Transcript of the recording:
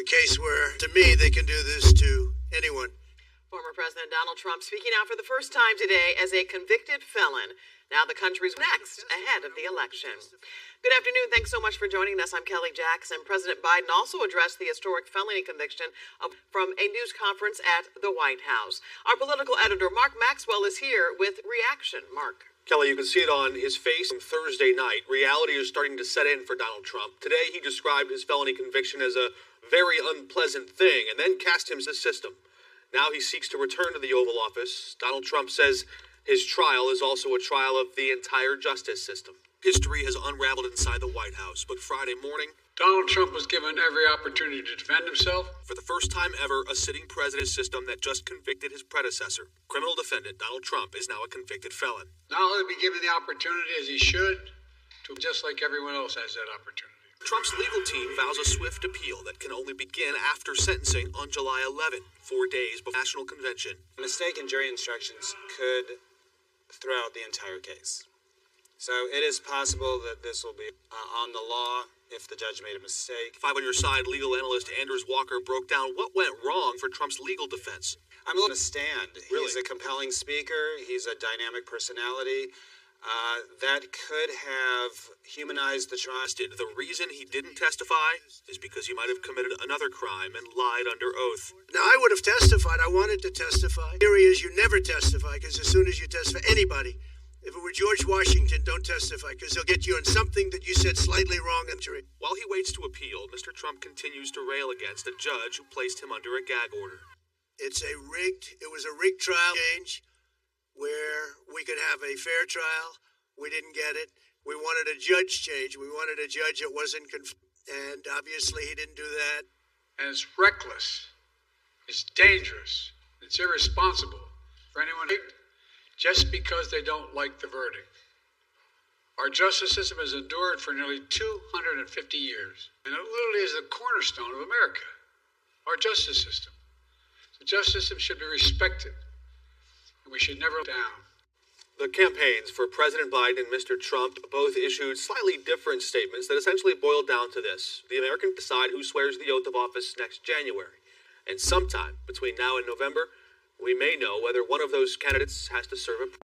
A case where, to me, they can do this to anyone. Former President Donald Trump speaking out for the first time today as a convicted felon. Now the country's next ahead of the election. Good afternoon. Thanks so much for joining us. I'm Kelly Jackson. President Biden also addressed the historic felony conviction from a news conference at the White House. Our political editor, Mark Maxwell, is here with reaction. Mark. Kelly, you can see it on his face on Thursday night. Reality is starting to set in for Donald Trump. Today, he described his felony conviction as a very unpleasant thing and then cast him as a system. Now he seeks to return to the Oval Office. Donald Trump says his trial is also a trial of the entire justice system. History has unraveled inside the White House, but Friday morning, Donald Trump was given every opportunity to defend himself. For the first time ever, a sitting president's system that just convicted his predecessor, criminal defendant Donald Trump, is now a convicted felon. Now he'll be given the opportunity, as he should, to just like everyone else has that opportunity. Trump's legal team vows a swift appeal that can only begin after sentencing on July 11, 4 days before the National Convention. A mistake in jury instructions could throw out the entire case. So it is possible that this will be on the law if the judge made a mistake. Five on your side, legal analyst Anders Walker broke down what went wrong for Trump's legal defense. I'm going to stand. Really? He's a compelling speaker. He's a dynamic personality. That could have humanized the trial. The reason he didn't testify is because he might have committed another crime and lied under oath. Now, I would have testified. I wanted to testify. The theory is you never testify, because as soon as you testify, anybody, if it were George Washington, don't testify, because he'll get you on something that you said slightly wrong in jury. While he waits to appeal, Mr. Trump continues to rail against a judge who placed him under a gag order. It was a rigged trial change where we could have a fair trial. We didn't get it. We wanted a judge change. We wanted a judge that wasn't and obviously he didn't do that. And it's reckless. It's dangerous. It's irresponsible for anyone just because they don't like the verdict. Our justice system has endured for nearly 250 years, and it literally is the cornerstone of America, our justice system. The justice system should be respected, and we should never let down. The campaigns for President Biden and Mr. Trump both issued slightly different statements that essentially boiled down to this. The Americans decide who swears the oath of office next January. And sometime between now and November, we may know whether one of those candidates has to serve a